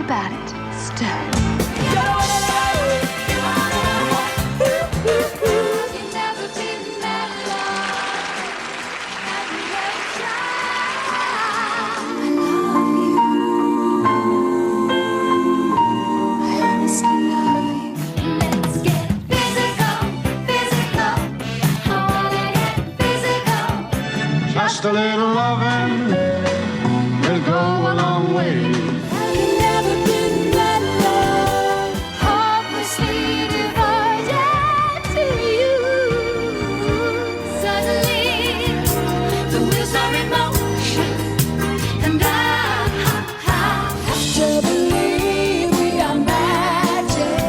about it. Stir. Just a little loving will go a long way. I can never be that love, hopelessly devoted to you. Suddenly, the wheels are in motion, and I have to believe we are magic.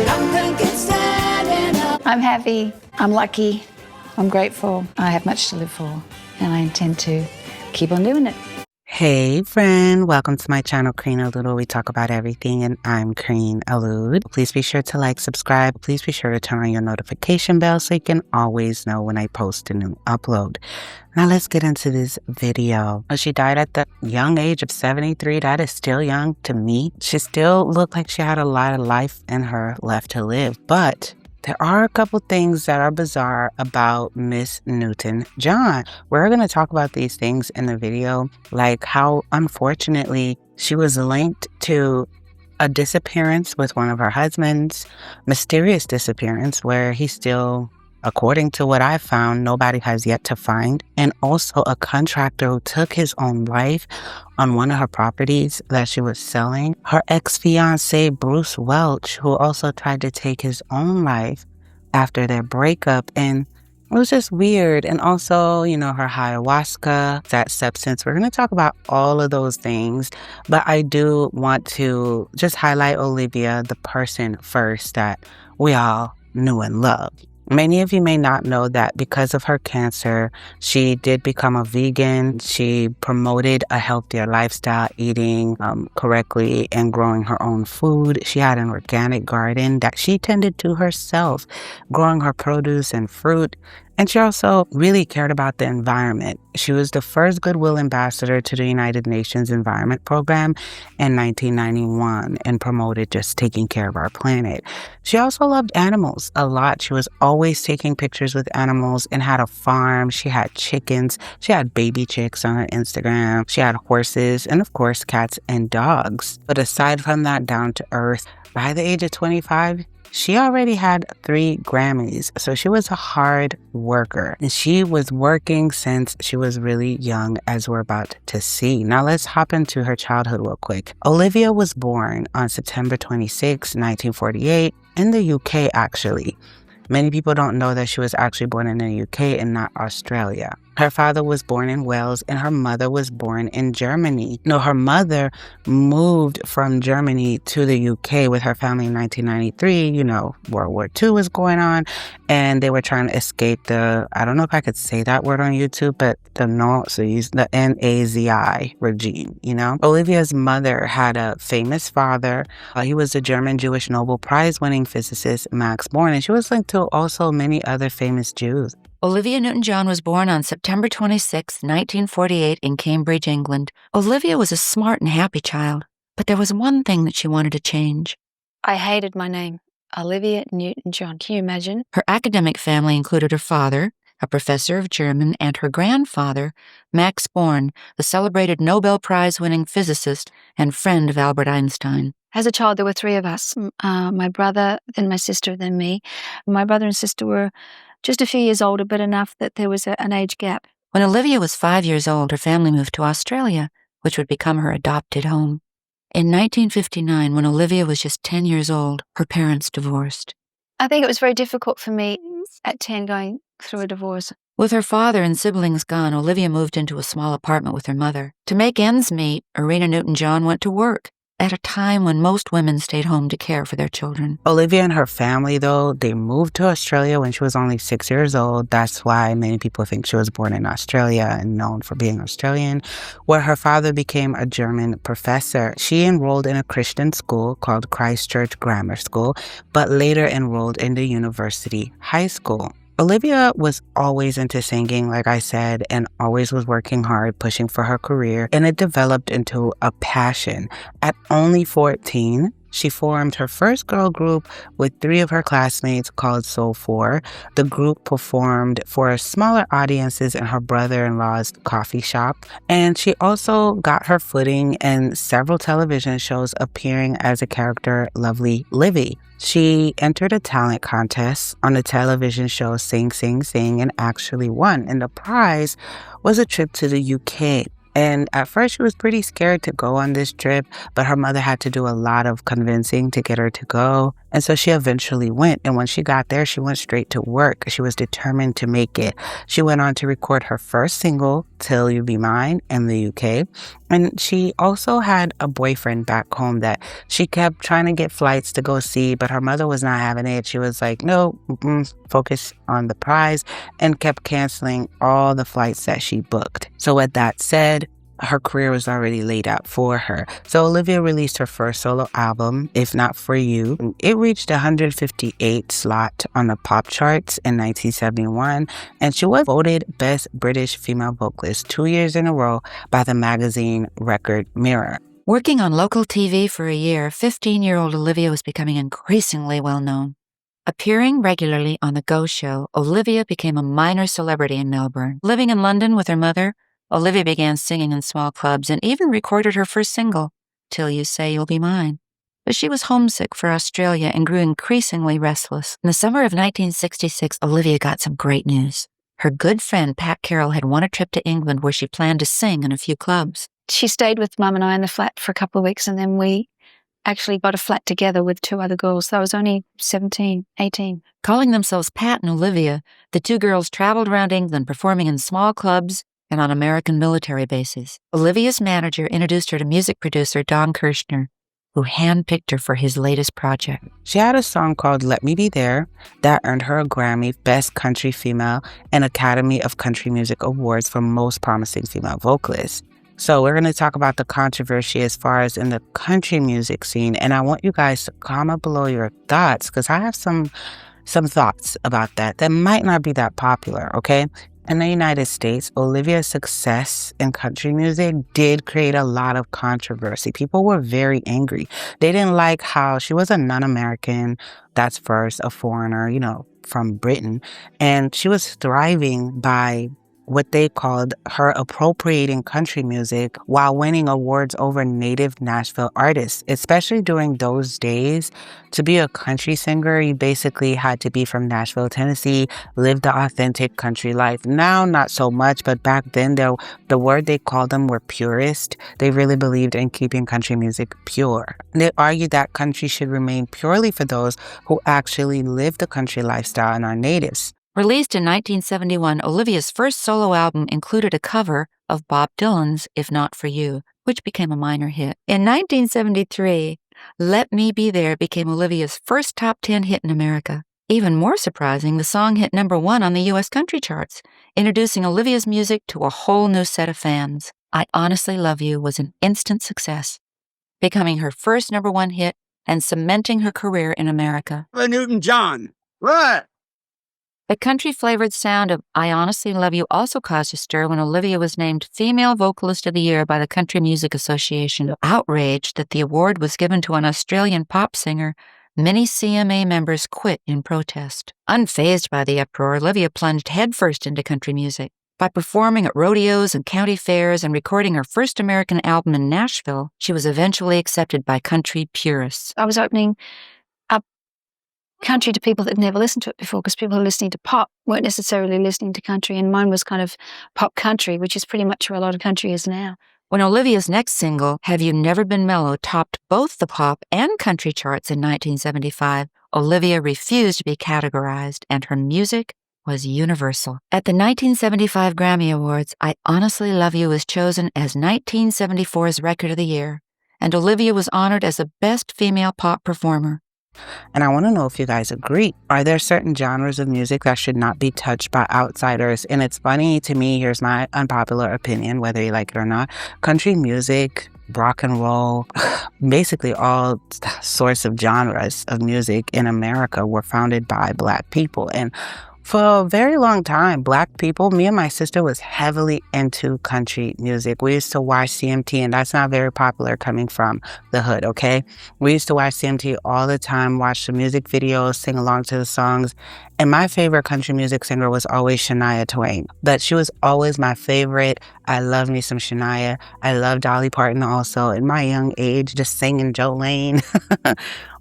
I'm thinking standing up. I'm happy, I'm lucky, I'm grateful. I have much to live for, and I intend to keep on doing it. Hey friend, welcome to my channel, karinealourde, where we talk about everything, and I'm karinealourde. Please be sure to like, subscribe. Please be sure to turn on your notification bell so you can always know when I post a new upload. Now let's get into this video. She died at the young age of 73. That is still young to me. She still looked like she had a lot of life in her left to live, but there are a couple things that are bizarre about Miss Newton-John. We're going to talk about these things in the video, like how unfortunately she was linked to a disappearance with one of her husbands, mysterious disappearance where he's still, according to what I found, nobody has yet to find, and also a contractor who took his own life on one of her properties that she was selling. Her ex-fiance, Bruce Welch, who also tried to take his own life after their breakup, and it was just weird. And also, you know, her ayahuasca, that substance. We're going to talk about all of those things, but I do want to just highlight Olivia, the person first that we all knew and loved. Many of you may not know that because of her cancer, she did become a vegan. She promoted a healthier lifestyle, eating correctly and growing her own food. She had an organic garden that she tended to herself, growing her produce and fruit. And she also really cared about the environment. She was the first Goodwill ambassador to the United Nations Environment Program in 1991 and promoted just taking care of our planet. She also loved animals a lot. She was always taking pictures with animals and had a farm. She had chickens. She had baby chicks on her Instagram. She had horses and, of course, cats and dogs. But aside from that, down to earth, by the age of 25, she already had 3 Grammys, so she was a hard worker. And she was working since she was really young, as we're about to see. Now let's hop into her childhood real quick. Olivia was born on September 26, 1948, in the UK, actually. Many people don't know that she was actually born in the UK and not Australia. Her father was born in Wales and her mother was born in Germany. No, her mother moved from Germany to the UK with her family in 1993. You know, World War II was going on and they were trying to escape the, I don't know if I could say that word on YouTube, but the Nazis, the Nazi regime, you know. Olivia's mother had a famous father. He was a German Jewish Nobel Prize winning physicist, Max Born, and she was linked to also many other famous Jews. Olivia Newton-John was born on September 26, 1948 in Cambridge, England. Olivia was a smart and happy child, but there was one thing that she wanted to change. I hated my name, Olivia Newton-John. Can you imagine? Her academic family included her father, a professor of German, and her grandfather, Max Born, the celebrated Nobel Prize-winning physicist and friend of Albert Einstein. As a child, there were 3 of us, my brother, then my sister, then me. My brother and sister were just a few years older, but enough that there was an age gap. When Olivia was 5 years old, her family moved to Australia, which would become her adopted home. In 1959, when Olivia was just 10 years old, her parents divorced. I think it was very difficult for me at 10 going through a divorce. With her father and siblings gone, Olivia moved into a small apartment with her mother. To make ends meet, Olivia Newton-John went to work at a time when most women stayed home to care for their children. Olivia and her family, though, they moved to Australia when she was only 6 years old. That's why many people think she was born in Australia and known for being Australian, where her father became a German professor. She enrolled in a Christian school called Christchurch Grammar School, but later enrolled in the university high school. Olivia was always into singing, like I said, and always was working hard, pushing for her career, and it developed into a passion. At only 14, she formed her first girl group with 3 of her classmates called Soul 4. The group performed for smaller audiences in her brother-in-law's coffee shop, and she also got her footing in several television shows, appearing as a character Lovely Livy. She entered a talent contest on the television show Sing, Sing, Sing and actually won, and the prize was a trip to the UK. And at first, she was pretty scared to go on this trip, but her mother had to do a lot of convincing to get her to go. And so she eventually went. And when she got there, she went straight to work. She was determined to make it. She went on to record her first single, Till You Be Mine, in the UK. And she also had a boyfriend back home that she kept trying to get flights to go see, but her mother was not having it. She was like, no, focus on the prize, and kept canceling all the flights that she booked. So with that said, her career was already laid out for her. So Olivia released her first solo album, If Not For You. It reached 158 slot on the pop charts in 1971, and she was voted Best British Female Vocalist 2 years in a row by the magazine Record Mirror. Working on local TV for a year, 15-year-old Olivia was becoming increasingly well-known. Appearing regularly on The Go Show, Olivia became a minor celebrity in Melbourne. Living in London with her mother, Olivia began singing in small clubs and even recorded her first single, Till You Say You'll Be Mine. But she was homesick for Australia and grew increasingly restless. In the summer of 1966, Olivia got some great news. Her good friend Pat Carroll had won a trip to England where she planned to sing in a few clubs. She stayed with Mum and I in the flat for a couple of weeks, and then we actually got a flat together with 2 other girls. So I was only 17, 18. Calling themselves Pat and Olivia, the 2 girls traveled around England performing in small clubs and on American military bases. Olivia's manager introduced her to music producer Don Kirshner, who handpicked her for his latest project. She had a song called Let Me Be There that earned her a Grammy, Best Country Female, and Academy of Country Music Awards for Most Promising Female Vocalist. So we're going to talk about the controversy as far as in the country music scene, and I want you guys to comment below your thoughts, because I have some thoughts about that might not be that popular, okay? In the United States, Olivia's success in country music did create a lot of controversy. People were very angry. They didn't like how she was a non-American, that's first, a foreigner, from Britain, and she was thriving by what they called her appropriating country music while winning awards over native Nashville artists. Especially during those days, to be a country singer, you basically had to be from Nashville, Tennessee, live the authentic country life. Now, not so much, but back then, the word they called them were purist. They really believed in keeping country music pure. They argued that country should remain purely for those who actually live the country lifestyle and are natives. Released in 1971, Olivia's first solo album included a cover of Bob Dylan's If Not For You, which became a minor hit. In 1973, Let Me Be There became Olivia's first top 10 hit in America. Even more surprising, the song hit #1 on the U.S. country charts, introducing Olivia's music to a whole new set of fans. I Honestly Love You was an instant success, becoming her first #1 hit and cementing her career in America. Olivia Newton John. What? The country-flavored sound of I Honestly Love You also caused a stir when Olivia was named Female Vocalist of the Year by the Country Music Association. Outraged that the award was given to an Australian pop singer, many CMA members quit in protest. Unfazed by the uproar, Olivia plunged headfirst into country music. By performing at rodeos and county fairs and recording her first American album in Nashville, she was eventually accepted by country purists. I was opening up country to people that had never listened to it before, because people who are listening to pop weren't necessarily listening to country, and mine was kind of pop country, which is pretty much where a lot of country is now. When Olivia's next single, Have You Never Been Mellow, topped both the pop and country charts in 1975, Olivia refused to be categorized, and her music was universal. At the 1975 Grammy Awards, I Honestly Love You was chosen as 1974's Record of the Year, and Olivia was honored as the best female pop performer. And I want to know if you guys agree. Are there certain genres of music that should not be touched by outsiders? And it's funny to me, here's my unpopular opinion, whether you like it or not. Country music, rock and roll, basically all sorts of genres of music in America were founded by Black people. And For a very long time, Black people, me and my sister was heavily into country music. We used to watch CMT, and that's not very popular coming from the hood, okay? We used to watch CMT all the time, watch the music videos, sing along to the songs. And my favorite country music singer was always Shania Twain. But she was always my favorite. I love me some Shania. I love Dolly Parton also. In my young age, just singing Jolene.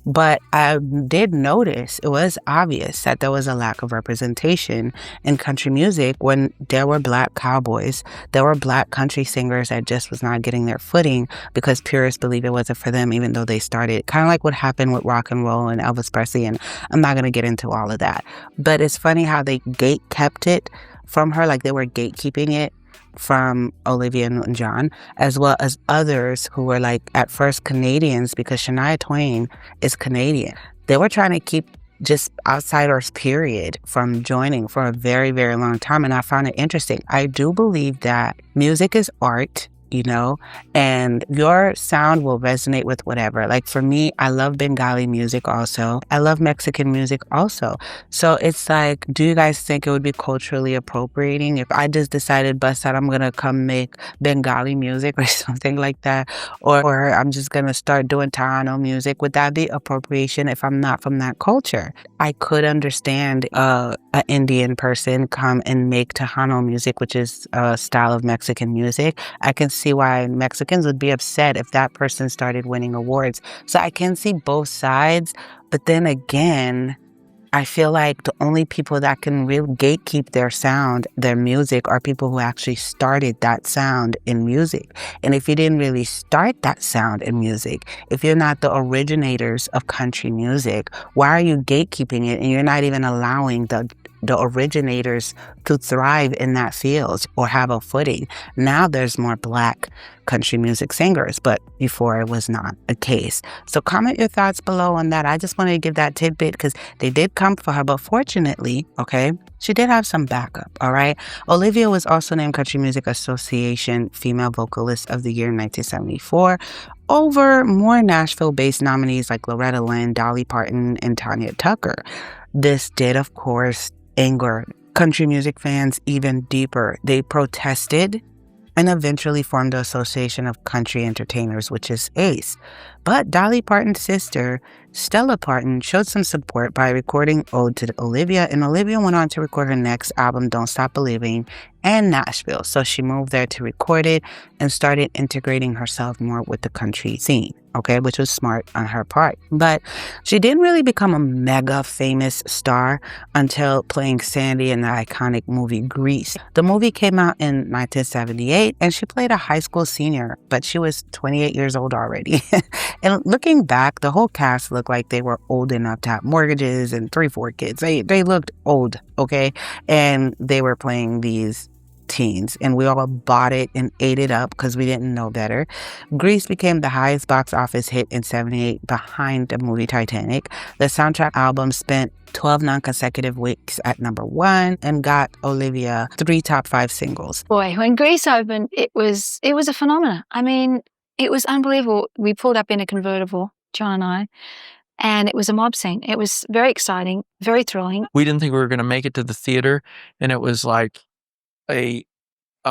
But I did notice, it was obvious that there was a lack of representation in country music when there were Black cowboys, there were Black country singers that just was not getting their footing because purists believe it wasn't for them, even though they started, kind of like what happened with rock and roll and Elvis Presley, and I'm not going to get into all of that. But it's funny how they kept it from her, like they were gatekeeping it from Olivia Newton-John, as well as others who were like at first Canadians, because Shania Twain is Canadian. They were trying to keep just outsiders, period, from joining for a very, very long time. And I found it interesting. I do believe that music is art, you know, and your sound will resonate with whatever. Like for me, I love Bengali music also. I love Mexican music also. So it's like, do you guys think it would be culturally appropriating if I just decided, bust out, I'm going to come make Bengali music or something like that? Or I'm just going to start doing Tarano music? Would that be appropriation if I'm not from that culture? I could understand an Indian person come and make Tejano music, which is a style of Mexican music. I can see why Mexicans would be upset if that person started winning awards. So I can see both sides. But then again, I feel like the only people that can really gatekeep their sound, their music, are people who actually started that sound in music. And if you didn't really start that sound in music, if you're not the originators of country music, why are you gatekeeping it and you're not even allowing the originators to thrive in that field or have a footing? Now there's more Black country music singers, but before it was not a case. So comment your thoughts below on that. I just wanted to give that tidbit because they did come for her, but fortunately, okay, she did have some backup, all right? Olivia was also named Country Music Association Female Vocalist of the Year in 1974 over more Nashville-based nominees like Loretta Lynn, Dolly Parton, and Tanya Tucker. This did, of course, anger country music fans even deeper. They protested and eventually formed the Association of Country Entertainers, which is ACE. But Dolly Parton's sister, Stella Parton, showed some support by recording Ode to Olivia, and Olivia went on to record her next album, Don't Stop Believing, and Nashville. So she moved there to record it and started integrating herself more with the country scene, okay, which was smart on her part. But she didn't really become a mega famous star until playing Sandy in the iconic movie Grease. The movie came out in 1978, and she played a high school senior, but she was 28 years old already. And looking back, the whole cast looked like they were old enough to have mortgages and 3-4 kids. They looked old, okay? And they were playing these teens, and we all bought it and ate it up because we didn't know better. Grease became the highest box office hit in 78 behind the movie Titanic. The soundtrack album spent 12 non-consecutive weeks at #1 and got Olivia 3 top 5 singles. Boy, when Grease opened, it was a phenomenon. I mean, it was unbelievable. We pulled up in a convertible, John and I, and it was a mob scene. It was very exciting, very thrilling. We didn't think we were going to make it to the theater, and it was like a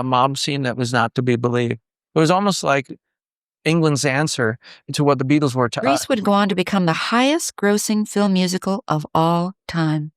mob scene that was not to be believed. It was almost like England's answer to what the Beatles were to us. Grease would go on to become the highest grossing film musical of all time.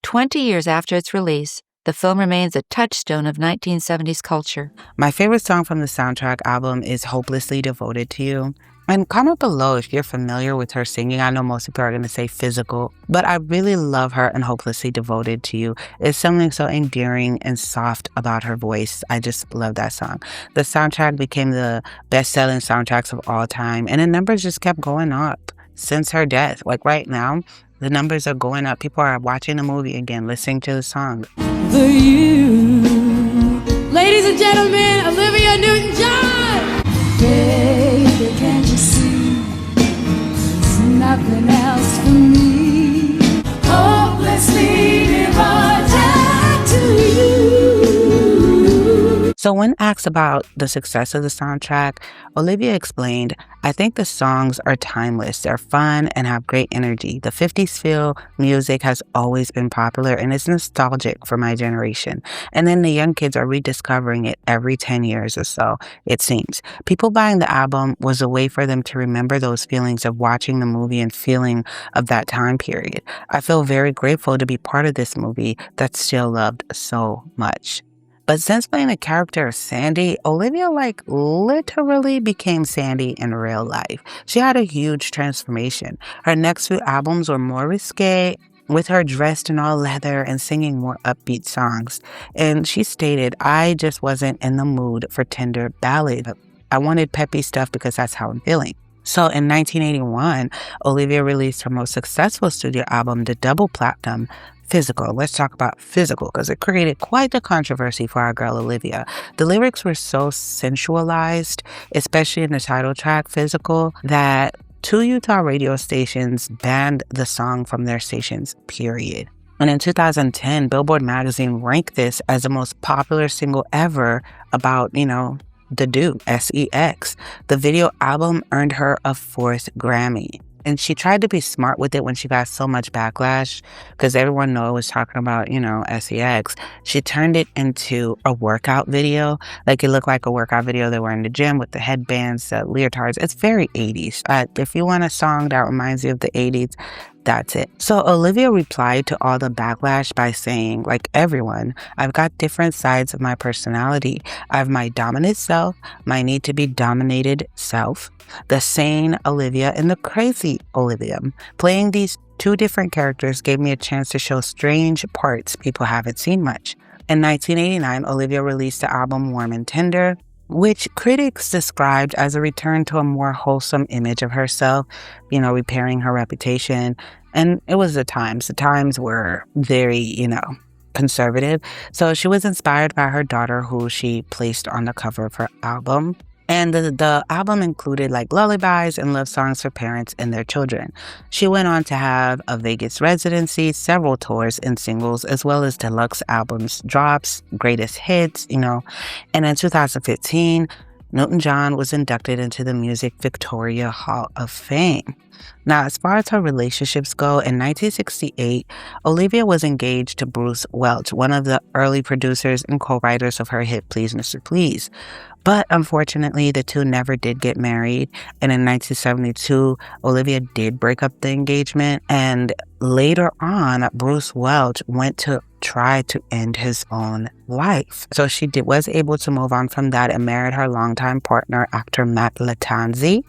20 years after its release, the film remains a touchstone of 1970s culture. My favorite song from the soundtrack album is Hopelessly Devoted to You. And comment below if you're familiar with her singing. I know most people are going to say physical, but I really love her and Hopelessly Devoted to You. There's something so endearing and soft about her voice. I just love that song. The soundtrack became the best-selling soundtracks of all time, and the numbers just kept going up since her death. Like right now, the numbers are going up. People are watching the movie again, listening to the song. The you, ladies and gentlemen, Olivia Newton-John. Baby, can't you see? There's nothing else for me. Hopelessly devoted to you. So when asked about the success of the soundtrack, Olivia explained, "I think the songs are timeless. They're fun and have great energy. The 50s feel music has always been popular and it's nostalgic for my generation. And then the young kids are rediscovering it every 10 years or so, it seems. People buying the album was a way for them to remember those feelings of watching the movie and feeling of that time period. I feel very grateful to be part of this movie that's still loved so much." But since playing the character of Sandy, Olivia literally became Sandy in real life. She had a huge transformation. Her next few albums were more risque, with her dressed in all leather and singing more upbeat songs. And she stated, "I just wasn't in the mood for tender ballad. I wanted peppy stuff because that's how I'm feeling." So in 1981, Olivia released her most successful studio album, the double platinum, Physical. Let's talk about Physical, because it created quite the controversy for our girl Olivia. The lyrics were so sensualized, especially in the title track, Physical, that 2 Utah radio stations banned the song from their stations, period. And in 2010, Billboard magazine ranked this as the most popular single ever about, the dude, SEX. The video album earned her a 4th Grammy. And she tried to be smart with it when she got so much backlash, because everyone knew it was talking about, SEX. She turned it into a workout video. Like, it looked like a workout video. They were in the gym with the headbands, the leotards. It's very 80s. If you want a song that reminds you of the 80s, that's it. So Olivia replied to all the backlash by saying, like everyone, "I've got different sides of my personality. I have my dominant self, my need to be dominated self, the sane Olivia, and the crazy Olivia. Playing these 2 different characters gave me a chance to show strange parts people haven't seen much." In 1989, Olivia released the album Warm and Tender, which critics described as a return to a more wholesome image of herself, repairing her reputation. And it was the times. The times were very, conservative. So she was inspired by her daughter, who she placed on the cover of her album. And the album included lullabies and love songs for parents and their children. She went on to have a Vegas residency, several tours and singles, as well as deluxe albums, drops, greatest hits, And in 2015, Newton-John was inducted into the Music Victoria Hall of Fame. Now, as far as her relationships go, in 1968, Olivia was engaged to Bruce Welch, one of the early producers and co-writers of her hit Please Mr. Please. But unfortunately, the two never did get married. And in 1972, Olivia did break up the engagement. And later on, Bruce Welch went to try to end his own life. So she was able to move on from that and married her longtime partner, actor Matt Lattanzi.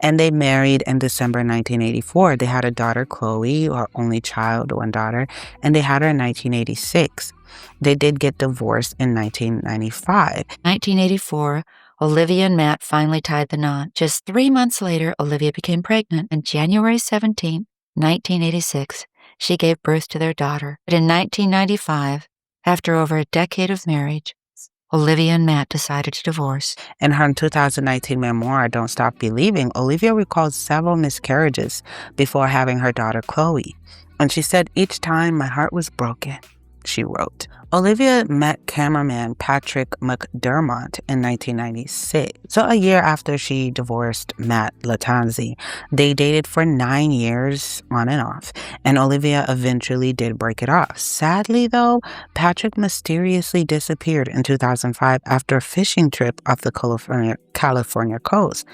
And they married in December 1984. They had a daughter, Chloe, her only child, one daughter, and they had her in 1986. They did get divorced in 1995. 1984, Olivia and Matt finally tied the knot. Just 3 months later, Olivia became pregnant, and January 17, 1986, she gave birth to their daughter. But in 1995, after over a decade of marriage, Olivia and Matt decided to divorce. In her 2019 memoir, Don't Stop Believing, Olivia recalled several miscarriages before having her daughter, Chloe. And she said, "Each time my heart was broken," she wrote. Olivia met cameraman Patrick McDermott in 1996. So a year after she divorced Matt Lattanzi, they dated for 9 years on and off, and Olivia eventually did break it off. Sadly, though, Patrick mysteriously disappeared in 2005 after a fishing trip off the California coast.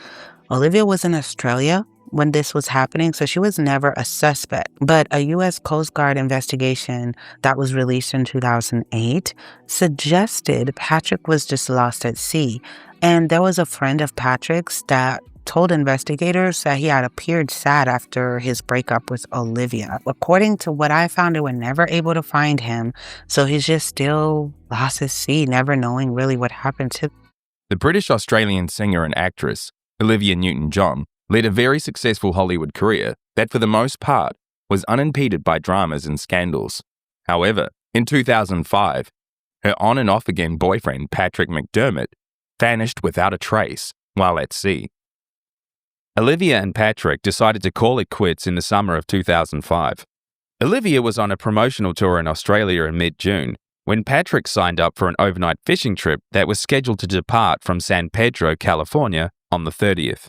Olivia was in Australia when this was happening, so she was never a suspect. But a U.S. Coast Guard investigation that was released in 2008 suggested Patrick was just lost at sea. And there was a friend of Patrick's that told investigators that he had appeared sad after his breakup with Olivia. According to what I found, they were never able to find him, so he's just still lost at sea, never knowing really what happened to him. The British-Australian singer and actress, Olivia Newton-John, led a very successful Hollywood career that, for the most part, was unimpeded by dramas and scandals. However, in 2005, her on and off again boyfriend, Patrick McDermott, vanished without a trace while at sea. Olivia and Patrick decided to call it quits in the summer of 2005. Olivia was on a promotional tour in Australia in mid-June when Patrick signed up for an overnight fishing trip that was scheduled to depart from San Pedro, California on the 30th.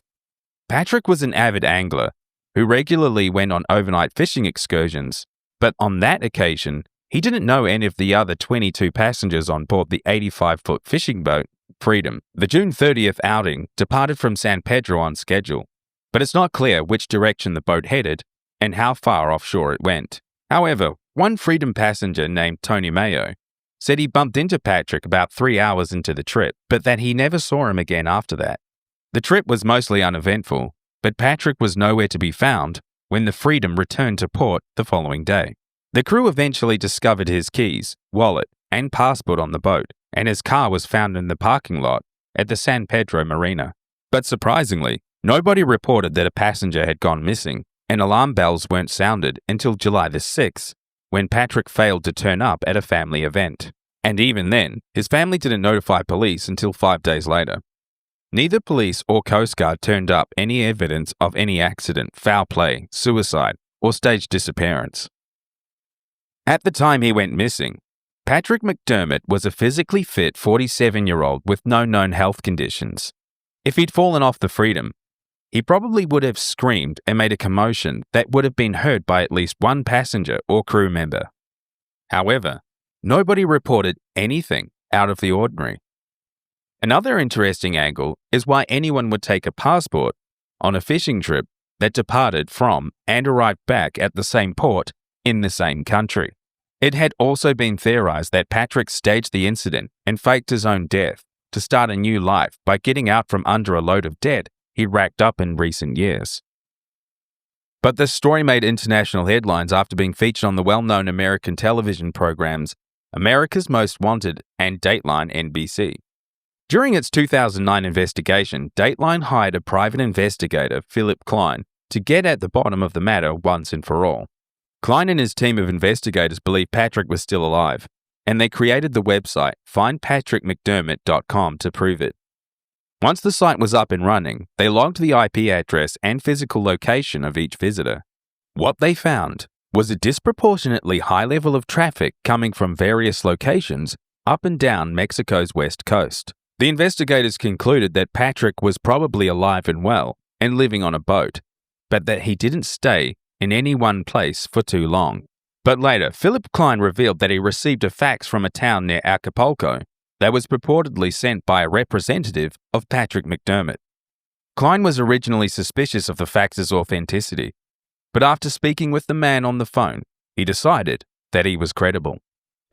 Patrick was an avid angler who regularly went on overnight fishing excursions, but on that occasion, he didn't know any of the other 22 passengers on board the 85-foot fishing boat, Freedom. The June 30th outing departed from San Pedro on schedule, but it's not clear which direction the boat headed and how far offshore it went. However, one Freedom passenger named Tony Mayo said he bumped into Patrick about 3 hours into the trip, but that he never saw him again after that. The trip was mostly uneventful, but Patrick was nowhere to be found when the Freedom returned to port the following day. The crew eventually discovered his keys, wallet, and passport on the boat, and his car was found in the parking lot at the San Pedro Marina. But surprisingly, nobody reported that a passenger had gone missing, and alarm bells weren't sounded until July the 6th, when Patrick failed to turn up at a family event. And even then, his family didn't notify police until 5 days later. Neither police or Coast Guard turned up any evidence of any accident, foul play, suicide, or staged disappearance. At the time he went missing, Patrick McDermott was a physically fit 47-year-old with no known health conditions. If he'd fallen off the Freedom, he probably would have screamed and made a commotion that would have been heard by at least one passenger or crew member. However, nobody reported anything out of the ordinary. Another interesting angle is why anyone would take a passport on a fishing trip that departed from and arrived back at the same port in the same country. It had also been theorized that Patrick staged the incident and faked his own death to start a new life by getting out from under a load of debt he racked up in recent years. But the story made international headlines after being featured on the well-known American television programs America's Most Wanted and Dateline NBC. During its 2009 investigation, Dateline hired a private investigator, Philip Klein, to get at the bottom of the matter once and for all. Klein and his team of investigators believed Patrick was still alive, and they created the website findpatrickmcdermott.com to prove it. Once the site was up and running, they logged the IP address and physical location of each visitor. What they found was a disproportionately high level of traffic coming from various locations up and down Mexico's west coast. The investigators concluded that Patrick was probably alive and well and living on a boat, but that he didn't stay in any one place for too long. But later, Philip Klein revealed that he received a fax from a town near Acapulco that was purportedly sent by a representative of Patrick McDermott. Klein was originally suspicious of the fax's authenticity, but after speaking with the man on the phone, he decided that he was credible.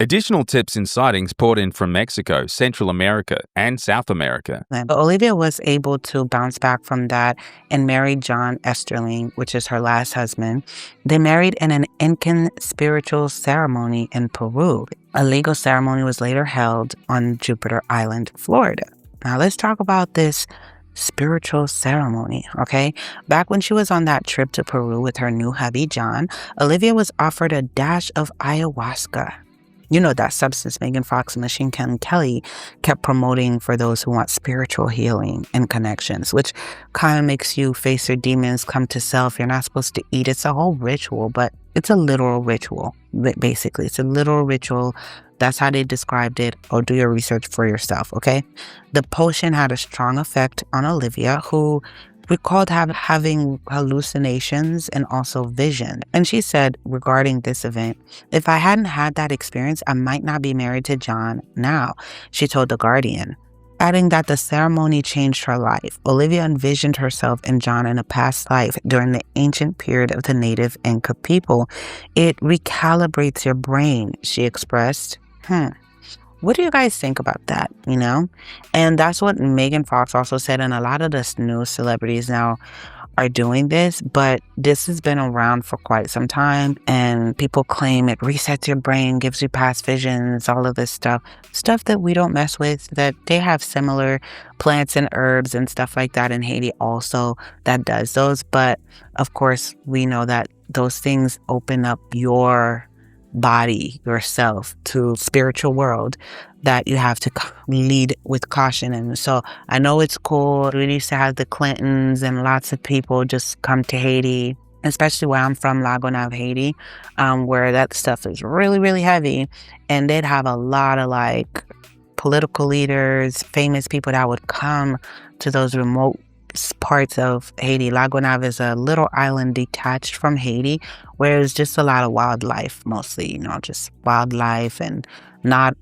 Additional tips and sightings poured in from Mexico, Central America, and South America. But Olivia was able to bounce back from that and married John Esterling, which is her last husband. They married in an Incan spiritual ceremony in Peru. A legal ceremony was later held on Jupiter Island, Florida. Now let's talk about this spiritual ceremony, okay? Back when she was on that trip to Peru with her new hubby, John, Olivia was offered a dash of ayahuasca. You know, that substance Megan Fox and Machine Gun Kelly kept promoting for those who want spiritual healing and connections, which kind of makes you face your demons, come to self. You're not supposed to eat. It's a whole ritual, but it's a literal ritual, basically. It's a literal ritual. That's how they described it, or do your research for yourself, okay? The potion had a strong effect on Olivia, who recalled having hallucinations and also vision. And she said regarding this event, "If I hadn't had that experience, I might not be married to John now," she told The Guardian, adding that the ceremony changed her life. Olivia envisioned herself and John in a past life during the ancient period of the native Inca people. "It recalibrates your brain," she expressed. What do you guys think about that, you know? And that's what Megan Fox also said, and a lot of the new celebrities now are doing this, but this has been around for quite some time, and people claim it resets your brain, gives you past visions, all of this stuff that we don't mess with, that they have similar plants and herbs and stuff like that in Haiti also that does those. But of course, we know that those things open up your body, yourself, to spiritual world that you have to lead with caution. And so I know it's cool. We used to have the Clintons and lots of people just come to Haiti. especially where I'm from, Lagonav, Haiti, where that stuff is really, really heavy. And they'd have a lot of like political leaders, famous people that would come to those remote parts of Haiti. Lagonav is a little island detached from Haiti where it's just a lot of wildlife, mostly, just wildlife, and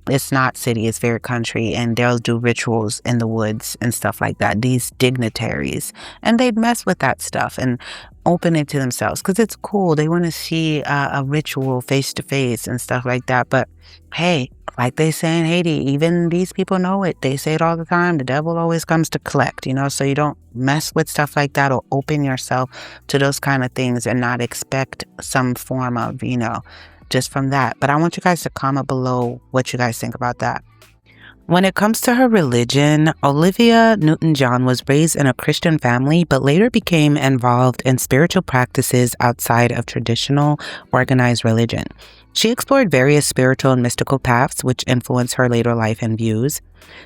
it's not city, it's very country, and they'll do rituals in the woods and stuff like that, these dignitaries, and they'd mess with that stuff and open it to themselves because it's cool. They want to see a ritual face to face and stuff like that. But hey, like they say in Haiti, even these people know it. They say it all the time. The devil always comes to collect, so you don't mess with stuff like that or open yourself to those kind of things and not expect some form of, just from that. But I want you guys to comment below what you guys think about that. When it comes to her religion, Olivia Newton-John was raised in a Christian family, but later became involved in spiritual practices outside of traditional organized religion. She explored various spiritual and mystical paths, which influenced her later life and views.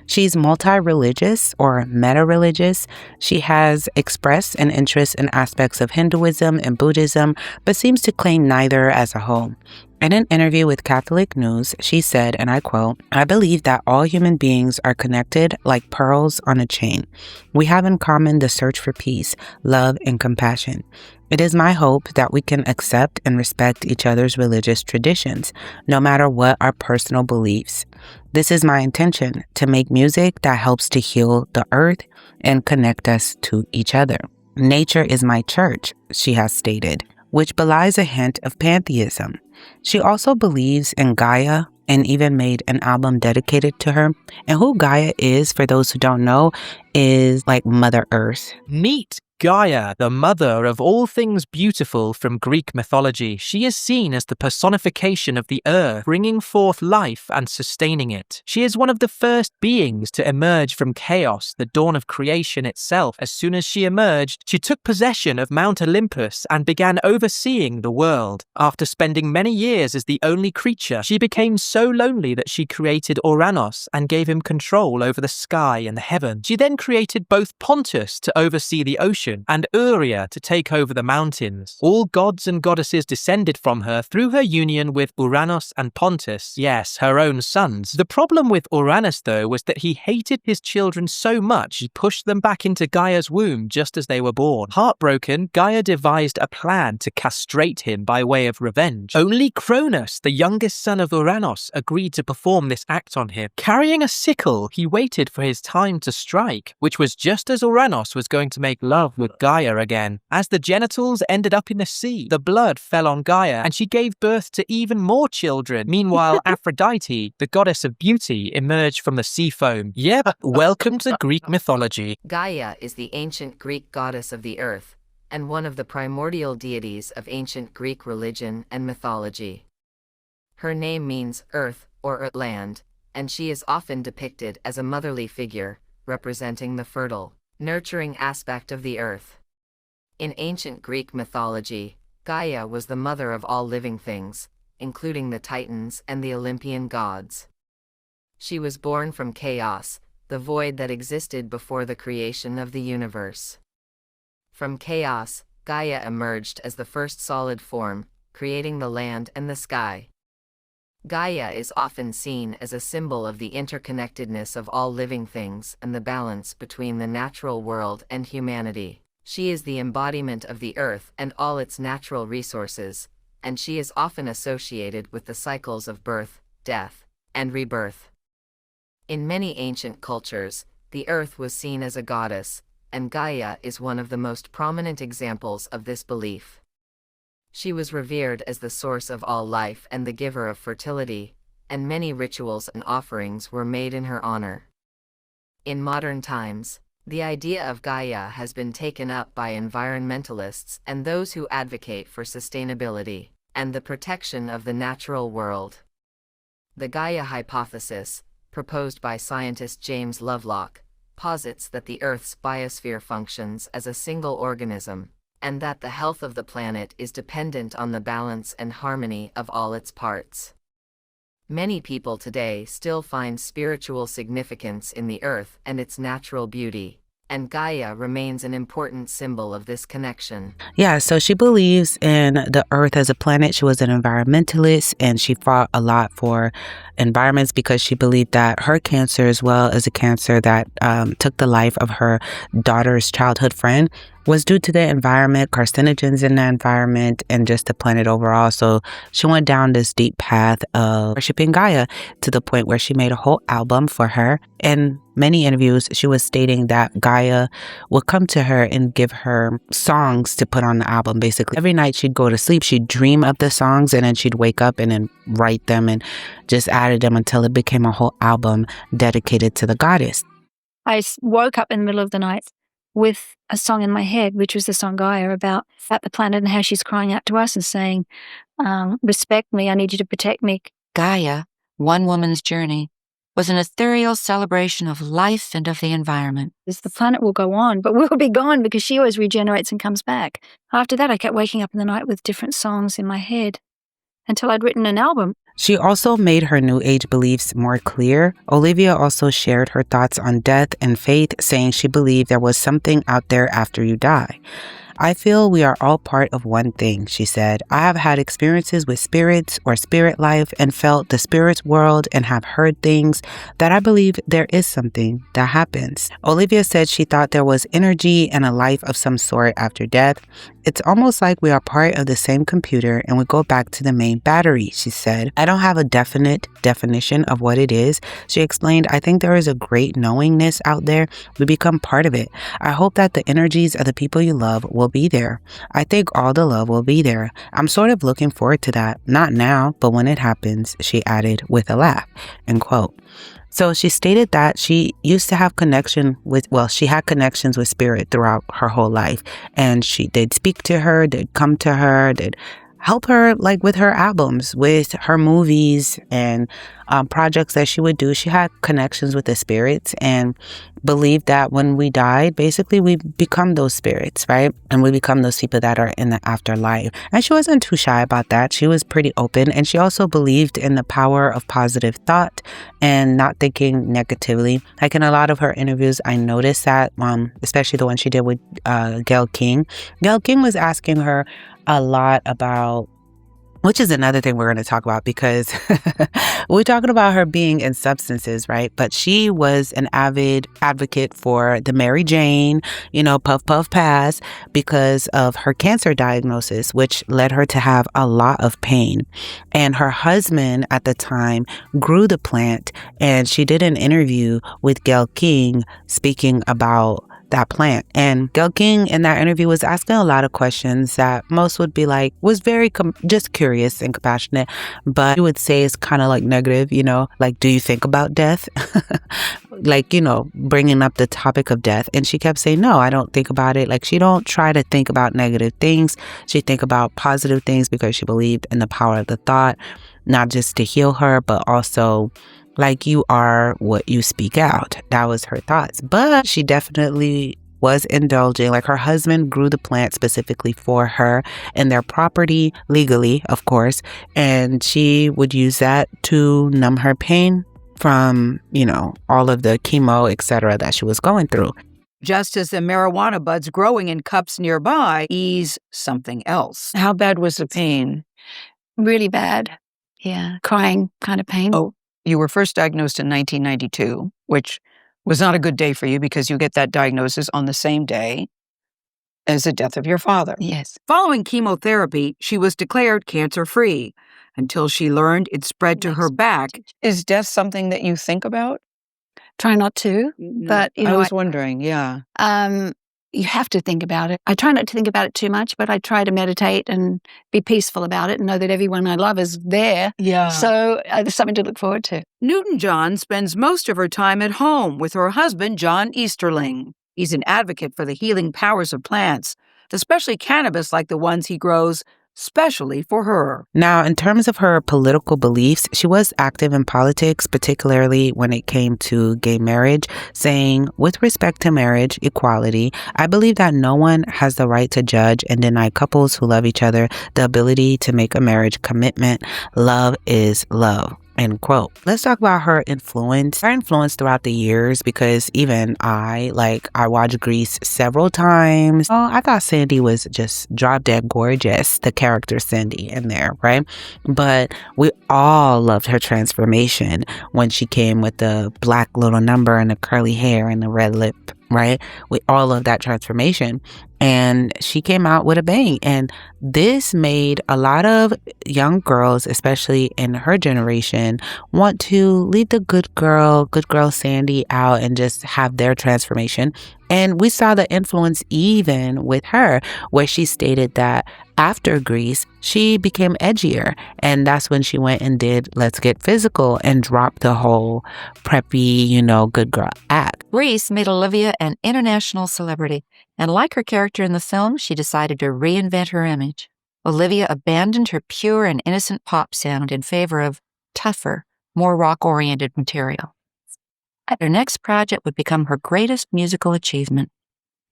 She's multi-religious or meta-religious. She has expressed an interest in aspects of Hinduism and Buddhism, but seems to claim neither as a whole. In an interview with Catholic News, she said, and I quote, "I believe that all human beings are connected like pearls on a chain. We have in common the search for peace, love, and compassion. It is my hope that we can accept and respect each other's religious traditions, no matter what our personal beliefs. This is my intention, to make music that helps to heal the earth and connect us to each other. Nature is my church," she has stated, which belies a hint of pantheism. She also believes in Gaia and even made an album dedicated to her. And who Gaia is, for those who don't know, is like Mother Earth. Meet Gaia, the mother of all things beautiful from Greek mythology. She is seen as the personification of the earth, bringing forth life and sustaining it. She is one of the first beings to emerge from chaos, the dawn of creation itself. As soon as she emerged, she took possession of Mount Olympus and began overseeing the world. After spending many years as the only creature, she became so lonely that she created Uranus and gave him control over the sky and the heaven. She then created both Pontus to oversee the ocean and Uria to take over the mountains. All gods and goddesses descended from her through her union with Uranus and Pontus, yes, her own sons. The problem with Uranus, though, was that he hated his children so much he pushed them back into Gaia's womb just as they were born. Heartbroken, Gaia devised a plan to castrate him by way of revenge. Only Cronus, the youngest son of Uranus, agreed to perform this act on him. Carrying a sickle, he waited for his time to strike, which was just as Uranus was going to make love with Gaia again. As the genitals ended up in the sea, the blood fell on Gaia and she gave birth to even more children. Meanwhile, Aphrodite, the goddess of beauty, emerged from the sea foam. Yep, welcome to Greek mythology. Gaia is the ancient Greek goddess of the earth, and one of the primordial deities of ancient Greek religion and mythology. Her name means earth or land, and she is often depicted as a motherly figure, representing the fertile, nurturing aspect of the earth. In ancient Greek mythology, Gaia was the mother of all living things, including the Titans and the Olympian gods. She was born from chaos, the void that existed before the creation of the universe. From chaos, Gaia emerged as the first solid form, creating the land and the sky. Gaia is often seen as a symbol of the interconnectedness of all living things and the balance between the natural world and humanity. She is the embodiment of the earth and all its natural resources, and she is often associated with the cycles of birth, death, and rebirth. In many ancient cultures, the earth was seen as a goddess, and Gaia is one of the most prominent examples of this belief. She was revered as the source of all life and the giver of fertility, and many rituals and offerings were made in her honor. In modern times, the idea of Gaia has been taken up by environmentalists and those who advocate for sustainability and the protection of the natural world. The Gaia hypothesis, proposed by scientist James Lovelock, posits that the Earth's biosphere functions as a single organism, and that the health of the planet is dependent on the balance and harmony of all its parts. Many people today still find spiritual significance in the earth and its natural beauty, and Gaia remains an important symbol of this connection. Yeah, so she believes in the Earth as a planet. She was an environmentalist, and she fought a lot for environments because she believed that her cancer, as well as a cancer that took the life of her daughter's childhood friend, was due to the environment, carcinogens in the environment, and just the planet overall. So she went down this deep path of worshiping Gaia to the point where she made a whole album for her. In many interviews, she was stating that Gaia would come to her and give her songs to put on the album. Basically, every night she'd go to sleep, she'd dream of the songs, and then she'd wake up and then write them and just added them until it became a whole album dedicated to the goddess. I woke up in the middle of the night with a song in my head, which was the song Gaia, about the planet and how she's crying out to us and saying, respect me, I need you to protect me. Gaia, one woman's journey, was an ethereal celebration of life and of the environment. The planet will go on, but we'll be gone because she always regenerates and comes back. After that, I kept waking up in the night with different songs in my head until I'd written an album. She also made her New Age beliefs more clear. Olivia also shared her thoughts on death and faith, saying she believed there was something out there after you die. I feel we are all part of one thing, she said. I have had experiences with spirits or spirit life and felt the spirit's world and have heard things that I believe there is something that happens. Olivia said she thought there was energy and a life of some sort after death. It's almost like we are part of the same computer and we go back to the main battery, she said. I don't have a definite definition of what it is. She explained, I think there is a great knowingness out there. We become part of it. I hope that the energies of the people you love will be there. I think all the love will be there. I'm sort of looking forward to that. Not now, but when it happens, she added with a laugh, end quote. So she stated that she used to have she had connections with spirit throughout her whole life. And they'd speak to her, they'd come to her, they'd help her like with her albums, with her movies and projects that she would do. She had connections with the spirits and believed that when we died, basically we become those spirits, right? And we become those people that are in the afterlife. And she wasn't too shy about that. She was pretty open. And she also believed in the power of positive thought and not thinking negatively. Like in a lot of her interviews, I noticed that, especially the one she did with Gayle King. Gayle King was asking her a lot about, which is another thing we're going to talk about because we're talking about her being in substances, right? But she was an avid advocate for the Mary Jane, puff, puff, pass, because of her cancer diagnosis, which led her to have a lot of pain. And her husband at the time grew the plant, and she did an interview with Gayle King speaking about that plant. And Gayle King in that interview was asking a lot of questions that most would be like, was very just curious and compassionate, but you would say it's kind of like negative, like, do you think about death? Like, bringing up the topic of death. And she kept saying, no, I don't think about it. Like, she don't try to think about negative things. She think about positive things because she believed in the power of the thought, not just to heal her, but also like you are what you speak out. That was her thoughts. But she definitely was indulging. Like her husband grew the plant specifically for her and their property legally, of course. And she would use that to numb her pain from, all of the chemo, etc. that she was going through. Just as the marijuana buds growing in cups nearby ease something else. How bad was the pain? Really bad. Yeah, crying kind of pain. Oh, you were first diagnosed in 1992, which was not a good day for you because you get that diagnosis on the same day as the death of your father. Yes. Following chemotherapy, she was declared cancer-free until she learned it spread to her back. Is death something that you think about? Try not to, but I was wondering, yeah. You have to think about it. I try not to think about it too much, but I try to meditate and be peaceful about it and know that everyone I love is there. Yeah. So there's something to look forward to. Newton-John spends most of her time at home with her husband, John Easterling. He's an advocate for the healing powers of plants, especially cannabis like the ones he grows specially for her. Now, in terms of her political beliefs, she was active in politics, particularly when it came to gay marriage, saying, with respect to marriage equality, I believe that no one has the right to judge and deny couples who love each other the ability to make a marriage commitment. Love is love. end quote. Let's talk about her influence. Her influence throughout the years, because even I watched Grease several times. Oh, I thought Sandy was just drop dead gorgeous, the character Sandy in there, right? But we all loved her transformation when she came with the black little number and the curly hair and the red lip, right? We all loved that transformation. And she came out with a bang. And this made a lot of young girls, especially in her generation, want to leave the good girl Sandy out and just have their transformation. And we saw the influence even with her, where she stated that after Grease, she became edgier. And that's when she went and did Let's Get Physical and dropped the whole preppy, good girl act. Grease made Olivia an international celebrity, and like her character in the film, she decided to reinvent her image. Olivia abandoned her pure and innocent pop sound in favor of tougher, more rock-oriented material. Her next project would become her greatest musical achievement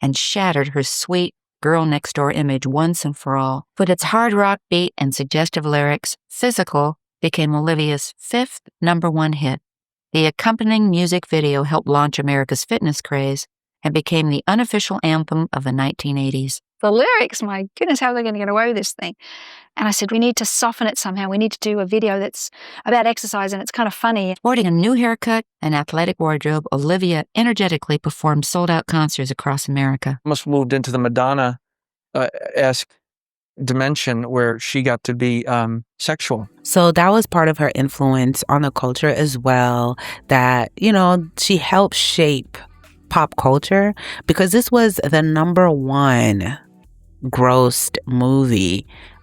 and shattered her sweet girl-next-door image once and for all. With its hard rock beat and suggestive lyrics, Physical became Olivia's 5th #1 hit. The accompanying music video helped launch America's fitness craze and became the unofficial anthem of the 1980s. The lyrics, my goodness, how are they going to get away with this thing? And I said, we need to soften it somehow. We need to do a video that's about exercise and it's kind of funny. Sporting a new haircut and athletic wardrobe, Olivia energetically performed sold-out concerts across America. Almost moved into the Madonna-esque dimension where she got to be sexual. So that was part of her influence on the culture as well, that, she helped shape pop culture, because this was the #1 grossed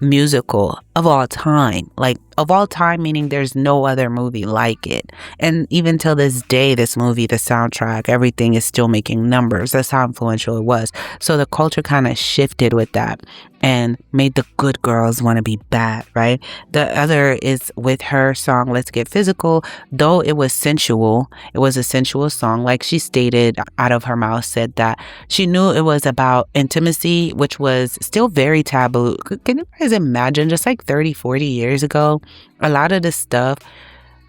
musical of all time. Like, of all time, meaning there's no other movie like it. And even till this day, this movie, the soundtrack, everything is still making numbers. That's how influential it was. So the culture kind of shifted with that and made the good girls want to be bad, right? The other is with her song, Let's Get Physical. Though it was sensual, it was a sensual song. Like she stated out of her mouth, said that she knew it was about intimacy, which was still very taboo. Can you guys imagine, just like 30, 40 years ago, a lot of the stuff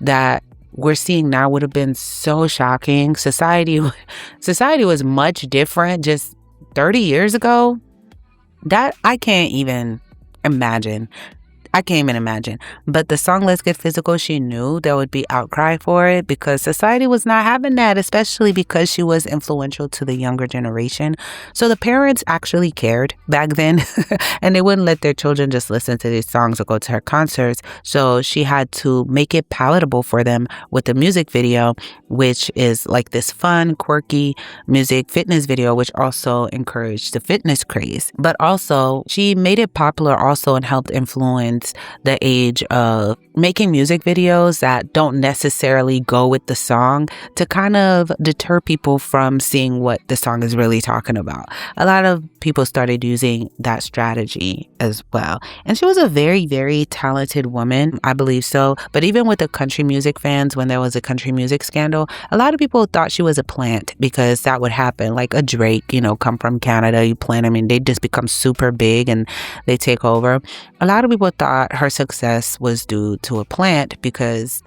that we're seeing now would have been so shocking. Society was much different just 30 years ago. That I can't even imagine. But the song Let's Get Physical, she knew there would be outcry for it because society was not having that, especially because she was influential to the younger generation. So the parents actually cared back then and they wouldn't let their children just listen to these songs or go to her concerts. So she had to make it palatable for them with the music video, which is like this fun, quirky music fitness video, which also encouraged the fitness craze. But also she made it popular also and helped influence the age of making music videos that don't necessarily go with the song to kind of deter people from seeing what the song is really talking about. A lot of people started using that strategy as well. And she was a very, very talented woman, I believe so. But even with the country music fans, when there was a country music scandal, a lot of people thought she was a plant because that would happen. Like a Drake, come from Canada, you plant them and they just become super big and they take over. A lot of people thought her success was due to a plant because,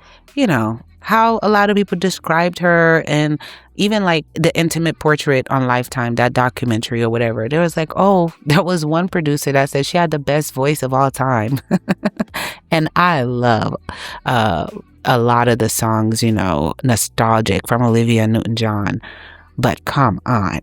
how a lot of people described her, and even like the Intimate Portrait on Lifetime, that documentary or whatever, there was like, there was one producer that said she had the best voice of all time. And I love a lot of the songs, nostalgic from Olivia Newton-John. But come on.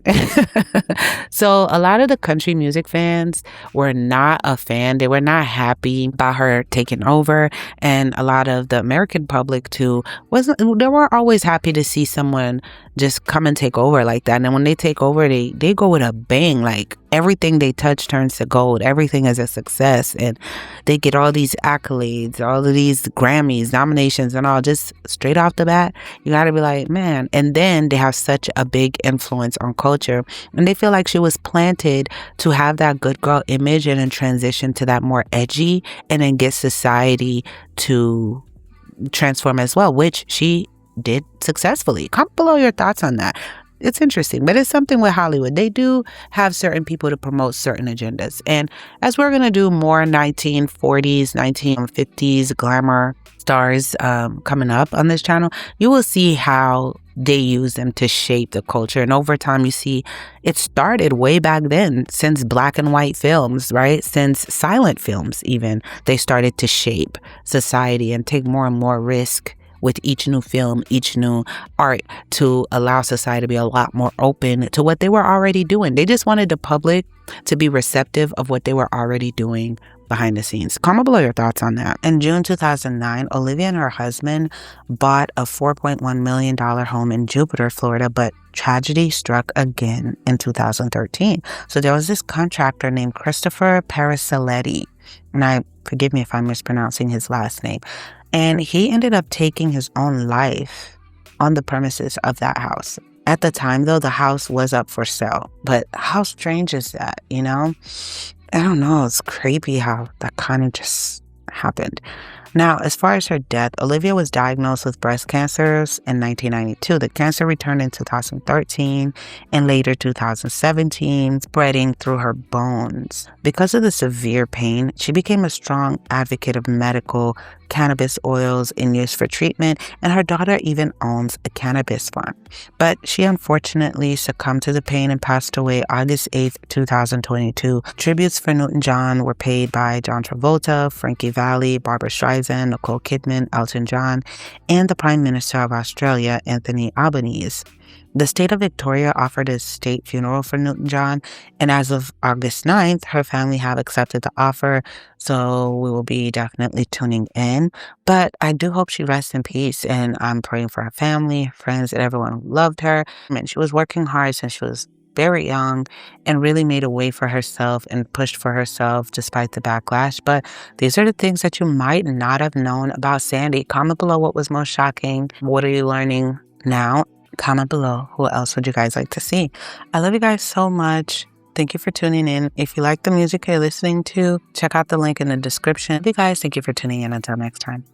So a lot of the country music fans were not a fan. They were not happy about her taking over. And a lot of the American public too they weren't always happy to see someone just come and take over like that. And when they take over, they go with a bang. Like everything they touch turns to gold. Everything is a success. And they get all these accolades, all of these Grammys, nominations and all just straight off the bat. You got to be like, man. And then they have such a big influence on culture. And they feel like she was planted to have that good girl image and then transition to that more edgy and then get society to transform as well, which she did successfully. Comment below your thoughts on that. it's interesting, but it's something with Hollywood. They do have certain people to promote certain agendas. And as we're going to do more 1940s, 1950s glamour stars coming up on this channel, you will see how they use them to shape the culture. And over time, you see it started way back then, since black and white films, right? Since silent films, even, they started to shape society and take more and more risk with each new film, each new art, to allow society to be a lot more open to what they were already doing. They just wanted the public to be receptive of what they were already doing behind the scenes. Comment below your thoughts on that. In June 2009, Olivia and her husband bought a $4.1 million home in Jupiter, Florida, but tragedy struck again in 2013. So there was this contractor named Christopher Parasiletti, and forgive me if I'm mispronouncing his last name, and he ended up taking his own life on the premises of that house. At the time, though, the house was up for sale. But how strange is that, you know? I don't know. It's creepy how that kind of just happened. Now, as far as her death, Olivia was diagnosed with breast cancers in 1992. The cancer returned in 2013 and later 2017, spreading through her bones. Because of the severe pain, she became a strong advocate of medical cannabis oils in use for treatment, and her daughter even owns a cannabis farm. But she unfortunately succumbed to the pain and passed away August 8th, 2022. Tributes for Newton-John were paid by John Travolta, Frankie Valli, Barbara Streisand, Nicole Kidman, Elton John, and the Prime Minister of Australia, Anthony Albanese. The state of Victoria offered a state funeral for Newton-John, and as of August 9th, her family have accepted the offer, so we will be definitely tuning in. But I do hope she rests in peace, and I'm praying for her family, friends, and everyone who loved her. I mean, she was working hard since she was very young and really made a way for herself and pushed for herself despite the backlash. But these are the things that you might not have known about Sandy. Comment below what was most shocking. What are you learning now? Comment below. Who else would you guys like to see? I love you guys so much. Thank you for tuning in. If you like the music you're listening to, check out the link in the description. Love you guys. Thank you for tuning in. Until next time.